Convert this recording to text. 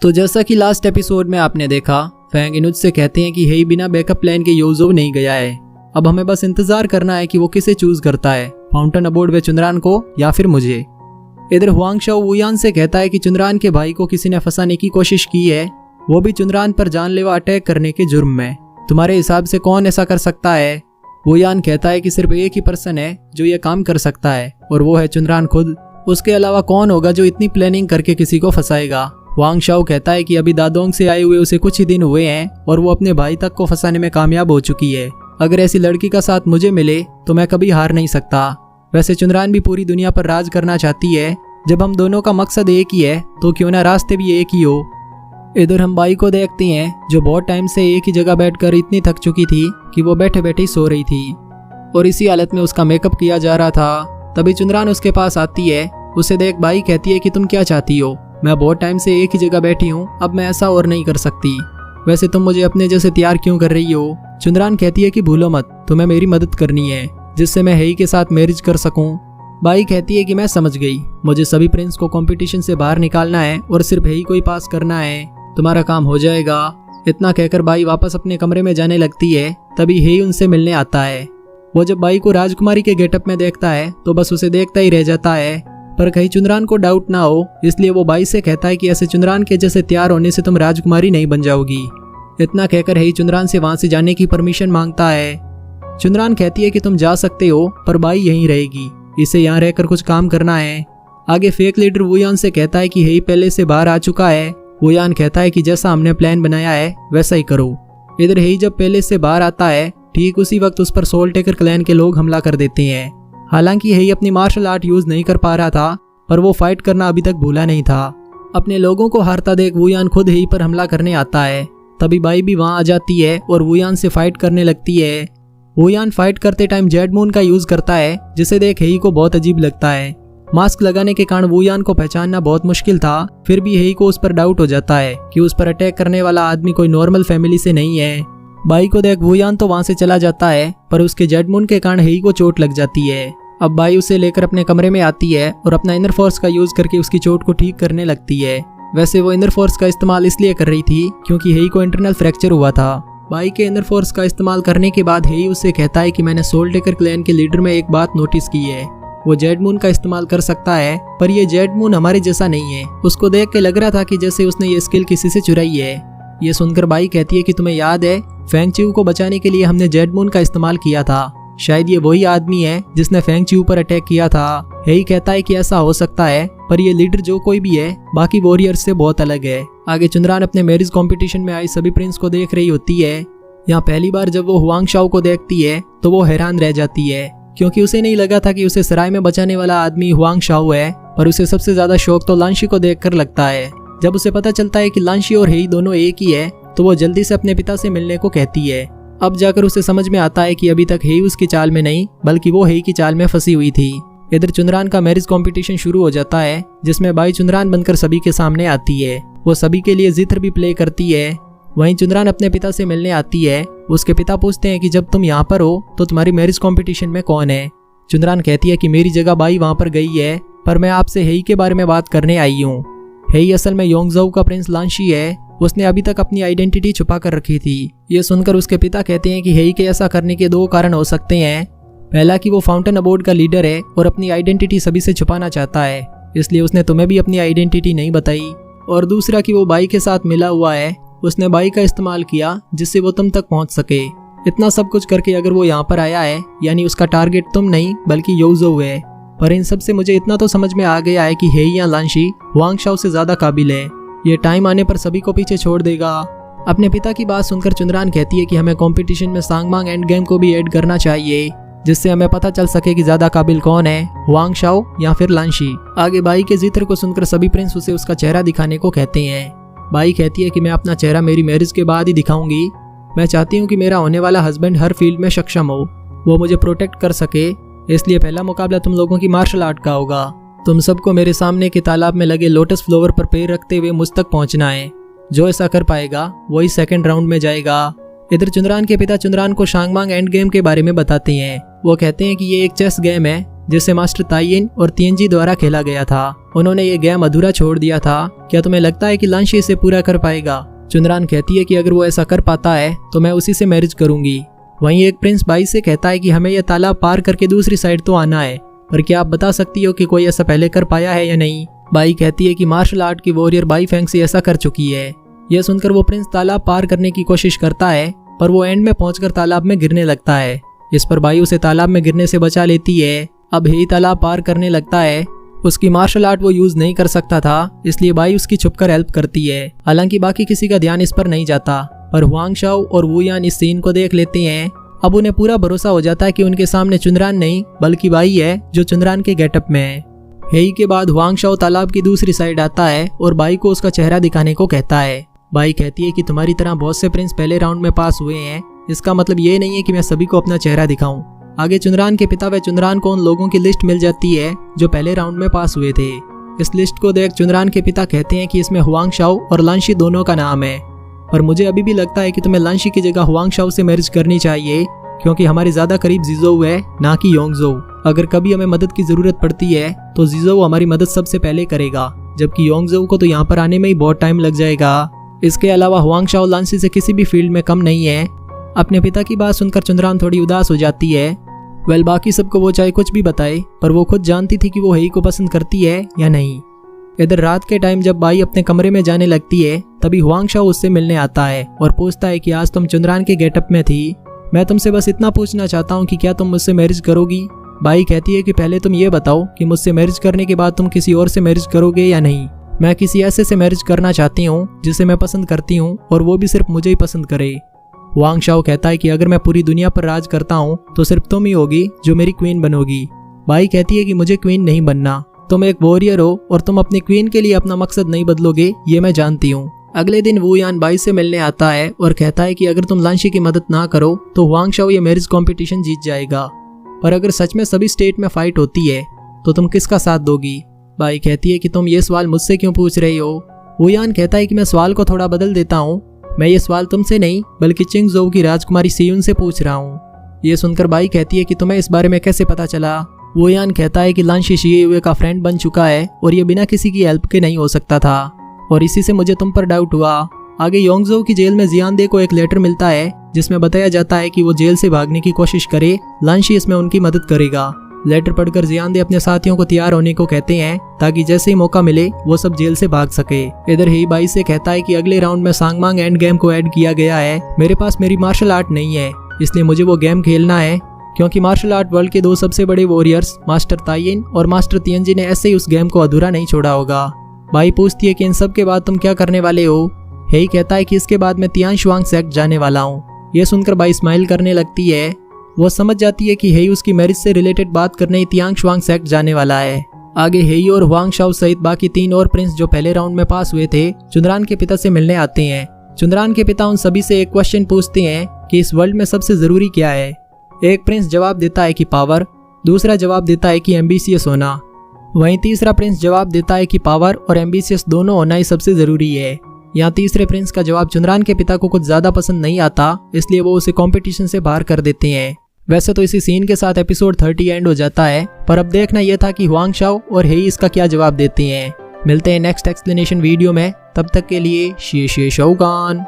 तो जैसा कि लास्ट एपिसोड में आपने देखा, फैंग इनुज से कहते हैं कि हेई बिना बैकअप प्लान के योजो नहीं गया है। अब हमें बस इंतजार करना है कि वो किसे चूज करता है, फाउंटेन अबोर्ड में चुनरान को या फिर मुझे। इधर हुआंगशाओ वुयान से कहता है कि चुनरान के भाई को किसी ने फंसाने की कोशिश की है, वो भी चुनरान पर जानलेवा अटैक करने के जुर्म में। तुम्हारे हिसाब से कौन ऐसा कर सकता है? वुयान कहता है कि सिर्फ एक ही पर्सन है जो ये काम कर सकता है और वो है चुनरान खुद। उसके अलावा कौन होगा जो इतनी प्लानिंग करके किसी को फंसाएगा? हुआंगशाओ कहता है कि अभी दादोंग से आए हुए उसे कुछ ही दिन हुए हैं और वो अपने भाई तक को फंसाने में कामयाब हो चुकी है। अगर ऐसी लड़की का साथ मुझे मिले तो मैं कभी हार नहीं सकता। वैसे चुनरान भी पूरी दुनिया पर राज करना चाहती है। जब हम दोनों का मकसद एक ही है तो क्यों ना रास्ते भी एक ही हो। इधर हम बाई को देखते हैं जो बहुत टाइम से एक ही जगह बैठकर इतनी थक चुकी थी कि वो बैठे बैठे सो रही थी और इसी हालत में उसका मेकअप किया जा रहा था। तभी चुनरान उसके पास आती है। उसे देख बाई कहती है कि तुम क्या चाहती हो? मैं बहुत टाइम से एक ही जगह बैठी हूँ, अब मैं ऐसा और नहीं कर सकती। वैसे तुम मुझे अपने जैसे तैयार क्यों कर रही हो? चुनरान कहती है कि भूलो मत, तुम्हें मेरी मदद करनी है जिससे मैं हेई के साथ मैरिज कर सकूं। बाई कहती है कि मैं समझ गई, मुझे सभी प्रिंस को कंपटीशन से बाहर निकालना है और सिर्फ हेई को ही पास करना है, तुम्हारा काम हो जाएगा। इतना कहकर बाई वापस अपने कमरे में जाने लगती है। तभी हेई उनसे मिलने आता है। वो जब बाई को राजकुमारी के गेटअप में देखता है तो बस उसे देखता ही रह जाता है, पर कहीं चुनरान को डाउट ना हो इसलिए वो बाई से कहता है कि ऐसे चुनरान के जैसे तैयार होने से तुम राजकुमारी नहीं बन जाओगी। इतना कहकर हेई चुनरान से वहां से जाने की परमिशन मांगता है। चुनरान कहती है कि तुम जा सकते हो पर बाई यहीं रहेगी, इसे यहाँ रहकर कुछ काम करना है। आगे फेक लीडर वुयान से कहता है कि हेई पहले से बाहर आ चुका है। वुयान कहता है कि जैसा हमने प्लान बनाया है वैसा ही करो। इधर हेई जब पहले से बाहर आता है ठीक उसी वक्त उस पर सोल टेकर क्लैन के लोग हमला कर देते हैं। हालांकि हेई अपनी मार्शल आर्ट यूज नहीं कर पा रहा था पर वो फाइट करना अभी तक भूला नहीं था। अपने लोगों को हारता देख वुयान खुद हेई पर हमला करने आता है। तभी बाई भी वहां आ जाती है और वुयान से फाइट करने लगती है। वुयान फाइट करते टाइम जेड मून का यूज करता है जिसे देख हेई को बहुत अजीब लगता है। मास्क लगाने के कारण वुयान को पहचानना बहुत मुश्किल था, फिर भी हेई को उस पर डाउट हो जाता है कि उस पर अटैक करने वाला आदमी कोई नॉर्मल फैमिली से नहीं है। बाई को देख वुयान तो वहां से चला जाता है पर उसके जेड मून के कारण हेई को चोट लग जाती है। अब बाई उसे लेकर अपने कमरे में आती है और अपना इनर फोर्स का यूज करके उसकी चोट को ठीक करने लगती है। वैसे वो इनर फोर्स का इस्तेमाल इसलिए कर रही थी क्योंकि हेई को इंटरनल फ्रैक्चर हुआ था। बाई के इनर फोर्स का इस्तेमाल करने के बाद हेई उससे कहता है कि मैंने सोल टेकर क्लैन के लीडर में एक बात नोटिस की है, वो जेड मून का इस्तेमाल कर सकता है पर ये जेड मून हमारे जैसा नहीं है। उसको देख के लग रहा था कि जैसे उसने ये स्किल किसी से चुराई है। ये सुनकर बाई कहती है कि तुम्हें याद है फेंग चिऊ को बचाने के लिए हमने जेड मून का इस्तेमाल किया था, शायद ये वही आदमी है जिसने फेंग चिऊ पर अटैक किया था। हेई कहता है कि ऐसा हो सकता है पर ये लीडर जो कोई भी है बाकी वॉरियर्स से बहुत अलग है। आगे चुनरान अपने मैरिज कंपटीशन में आई सभी प्रिंस को देख रही होती है। यहाँ पहली बार जब वो हुआंगशाओ को देखती है तो वो हैरान रह जाती है क्योंकि उसे नहीं लगा था कि उसे सराय में बचाने वाला आदमी हुआंगशाओ है, पर उसे सबसे ज्यादा शौक तो लांशी को देखकर लगता है। जब उसे पता चलता है कि लांशी और हेई दोनों एक ही है तो वो जल्दी से अपने पिता से मिलने को कहती है। अब जाकर उसे समझ में आता है कि अभी तक हेई उसकी चाल में नहीं बल्कि वो हेई की चाल में फंसी हुई थी। इधर चुनरान का मैरिज कंपटीशन शुरू हो जाता है जिसमें बाई चुनरान बनकर सभी के सामने आती है। वो सभी के लिए जित्र भी प्ले करती है। वहीं चुनरान अपने पिता से मिलने आती है। उसके पिता पूछते हैं कि जब तुम यहाँ पर हो तो तुम्हारी मैरिज कंपटीशन में कौन है? चुनरान कहती है कि मेरी जगह बाई वहाँ पर गई है पर मैं आपसे हेई के बारे में बात करने आई हूँ। हेई असल में योंगजाओ का प्रिंस लांशी है, उसने अभी तक अपनी आइडेंटिटी छुपा कर रखी थी। ये सुनकर उसके पिता कहते हैं कि हेई के ऐसा करने के दो कारण हो सकते हैं। पहला कि वो फाउंटेन अबोर्ड का लीडर है और अपनी आइडेंटिटी सभी से छुपाना चाहता है, इसलिए उसने तुम्हें भी अपनी आइडेंटिटी नहीं बताई। और दूसरा कि वो बाई के साथ मिला हुआ है, उसने बाई का इस्तेमाल किया जिससे वो तुम तक पहुंच सके। इतना सब कुछ करके अगर वो यहाँ पर आया है यानी उसका टारगेट तुम नहीं बल्कि योजो है। पर इन सब से मुझे इतना तो समझ में आ गया है कि हेई या लांशी हुआंगशाओ से ज्यादा काबिल है। ये टाइम आने पर सभी को पीछे छोड़ देगा। अपने पिता की बात सुनकर चुनरान कहती है कि हमें कंपटीशन में सांगमांग एंड गेम को भी ऐड करना चाहिए जिससे हमें पता चल सके कि ज्यादा काबिल कौन है, हुआंगशाओ या फिर लांशी। आगे बाई के जिक्र को सुनकर सभी प्रिंस उसे उसका चेहरा दिखाने को कहते हैं। बाई कहती है कि मैं अपना चेहरा मेरी मैरिज के बाद ही दिखाऊंगी। मैं चाहती हूँ कि मेरा होने वाला हस्बैंड हर फील्ड में सक्षम हो, वो मुझे प्रोटेक्ट कर सके, इसलिए पहला मुकाबला तुम लोगों की मार्शल आर्ट का होगा। तुम सबको मेरे सामने के तालाब में लगे लोटस फ्लावर पर पैर रखते हुए मुझ तक पहुंचना है। जो ऐसा कर पाएगा वही सेकंड राउंड में जाएगा। इधर चुनरान के पिता चुनरान को सांगमांग एंड गेम के बारे में बताते हैं। वो कहते हैं कि ये एक चेस गेम है जिसे मास्टर ताइयिन और तियांजी द्वारा खेला गया था। उन्होंने ये गेम अधूरा छोड़ दिया था। क्या तुम्हें लगता है कि लांशी इसे पूरा कर पाएगा? चुनरान कहती है कि अगर वो ऐसा कर पाता है तो मैं उसी से मैरिज करूंगी। वहीं एक प्रिंस बाई से कहता है कि हमें यह तालाब पार करके दूसरी साइड तो आना है, पर क्या आप बता सकती हो कि कोई ऐसा पहले कर पाया है या नहीं? बाई कहती है कि मार्शल आर्ट की वॉरियर बाई फेंगसी ऐसा कर चुकी है। यह सुनकर वो प्रिंस तालाब पार करने की कोशिश करता है, पर वो एंड में पहुंचकर तालाब में गिरने लगता है। इस पर बाई उसे तालाब में गिरने से बचा लेती है। अब हेई तालाब पार करने लगता है। उसकी मार्शल आर्ट वो यूज नहीं कर सकता था, इसलिए बाई उसकी छुपकर हेल्प करती है। हालांकि बाकी किसी का ध्यान इस पर नहीं जाता, पर हुआंग शाओ और वू यान इस सीन को देख लेते हैं। अब उन्हें पूरा भरोसा हो जाता है कि उनके सामने चुनरान नहीं बल्कि बाई है, जो चुनरान के गेटअप में है। हेई के बाद हुआंग शाओ तालाब की दूसरी साइड आता है और बाई को उसका चेहरा दिखाने को कहता है। बाई कहती है कि तुम्हारी तरह बहुत से प्रिंस पहले राउंड में पास हुए हैं, इसका मतलब ये नहीं है कि मैं सभी को अपना चेहरा दिखाऊं। आगे चुनरान के पिता व चुनरान को उन लोगों की लिस्ट मिल जाती है जो पहले राउंड में पास हुए थे। इस लिस्ट को देख चुनरान के पिता कहते हैं कि इसमें हुआंग शाओ और लांशी दोनों का नाम है, पर मुझे अभी भी लगता है कि तुम्हें लांशी की जगह हुआंग शाओ से मैरिज करनी चाहिए, क्योंकि हमारे ज्यादा करीब जीजोऊ है, ना कि योंगजोऊ। अगर कभी हमें मदद की जरूरत पड़ती है तो जीजोऊ हमारी मदद सबसे पहले करेगा, जबकि योंगजोऊ को तो यहाँ पर आने में ही बहुत टाइम लग जाएगा। इसके अलावा हुआंग शाओ लांशी से किसी भी फील्ड में कम नहीं है। अपने पिता की बात सुनकर चुनरान थोड़ी उदास हो जाती है। बाकी सबको वो चाहे कुछ भी बताए, पर वो खुद जानती थी कि वो हेई को पसंद करती है या नहीं। इधर रात के टाइम जब बाई अपने कमरे में जाने लगती है, तभी हुआंग शाओ उससे मिलने आता है और पूछता है कि आज तुम चुनरान के गेटअप में थी। मैं तुमसे बस इतना पूछना चाहता हूँ कि क्या तुम मुझसे मैरिज करोगी? बाई कहती है कि पहले तुम ये बताओ कि मुझसे मैरिज करने के बाद तुम किसी और से मैरिज करोगे या नहीं। मैं किसी ऐसे से मैरिज करना चाहती हूँ जिसे मैं पसंद करती हूँ, और वो भी सिर्फ मुझे ही पसंद करे। हुआंग शाओ कहता है कि अगर मैं पूरी दुनिया पर राज करता हूँ तो सिर्फ तुम ही होगी जो मेरी क्वीन बनोगी। बाई कहती है कि मुझे क्वीन नहीं बनना, तुम एक वॉरियर हो और तुम अपनी क्वीन के लिए अपना मकसद नहीं बदलोगे, ये मैं जानती हूँ। अगले दिन वू यान बाई से मिलने आता है और कहता है कि अगर तुम लांशी की मदद ना करो तो हुआंग शाओ ये मैरिज कॉम्पिटिशन जीत जाएगा, पर अगर सच में सभी स्टेट में फाइट होती है तो तुम किसका साथ दोगी? बाई कहती है कि तुम ये सवाल मुझसे क्यों पूछ रही हो? वू यान कहता है कि मैं सवाल को थोड़ा बदल देता हूँ, मैं ये सवाल तुमसे नहीं बल्कि चिंगजोऊ की राजकुमारी सीयुन से पूछ रहा हूँ। ये सुनकर बाई कहती है कि तुम्हें इस बारे में कैसे पता चला? वू यान कहता है कि लांशी शिये हुए का फ्रेंड बन चुका है और ये बिना किसी की हेल्प के नहीं हो सकता था, और इसी से मुझे तुम पर डाउट हुआ। आगे योंगजोऊ की जेल में जियांदे को एक लेटर मिलता है जिसमें बताया जाता है कि वो जेल से भागने की कोशिश करे, लांशी इसमें उनकी मदद करेगा। लेटर पढ़कर जियांदे अपने साथियों को तैयार होने को कहते हैं ताकि जैसे ही मौका मिले वो सब जेल से भाग सके। इधर ही बाई से कहता है कि अगले राउंड में सांगमांग एंड गेम को ऐड किया गया है। मेरे पास मेरी मार्शल आर्ट नहीं है, इसलिए मुझे वो गेम खेलना है, क्योंकि मार्शल आर्ट वर्ल्ड के दो सबसे बड़े वॉरियर्स मास्टर ताइयिन और मास्टर तियांजी ने ऐसे ही उस गेम को अधूरा नहीं छोड़ा होगा। बाई पूछती है कि इन सब के बाद तुम क्या करने वाले हो? हेई कहता है कि इसके बाद मैं तियांशुआंग सेक्ट जाने वाला हूँ। यह सुनकर बाई स्माइल करने लगती है। वो समझ जाती है कि हेई उसकी मैरिज से रिलेटेड बात करने तियांशुआंग सेक्ट जाने वाला है। आगे हेई और हुआंग शाओ सहित बाकी 3 और प्रिंस जो पहले राउंड में पास हुए थे चुनरान के पिता से मिलने आते हैं। चुनरान के पिता उन सभी से एक क्वेश्चन पूछते हैं कि इस वर्ल्ड में सबसे जरूरी क्या है। एक प्रिंस जवाब देता है कि पावर, दूसरा जवाब देता है कि एम्बिशियस होना, वहीं तीसरा प्रिंस जवाब देता है कि पावर और एम्बिशियस दोनों होना ही सबसे जरूरी है। यहाँ तीसरे प्रिंस का जवाब चुनरान के पिता को कुछ ज्यादा पसंद नहीं आता, इसलिए वो उसे कंपटीशन से बाहर कर देते हैं। वैसे तो इसी सीन के साथ एपिसोड 30 एंड हो जाता है, पर अब देखना यह था कि हुआंग शाओ और हेई इसका क्या जवाब देते हैं। मिलते हैं नेक्स्ट एक्सप्लेनेशन वीडियो में, तब तक के लिए शेषे शौगान।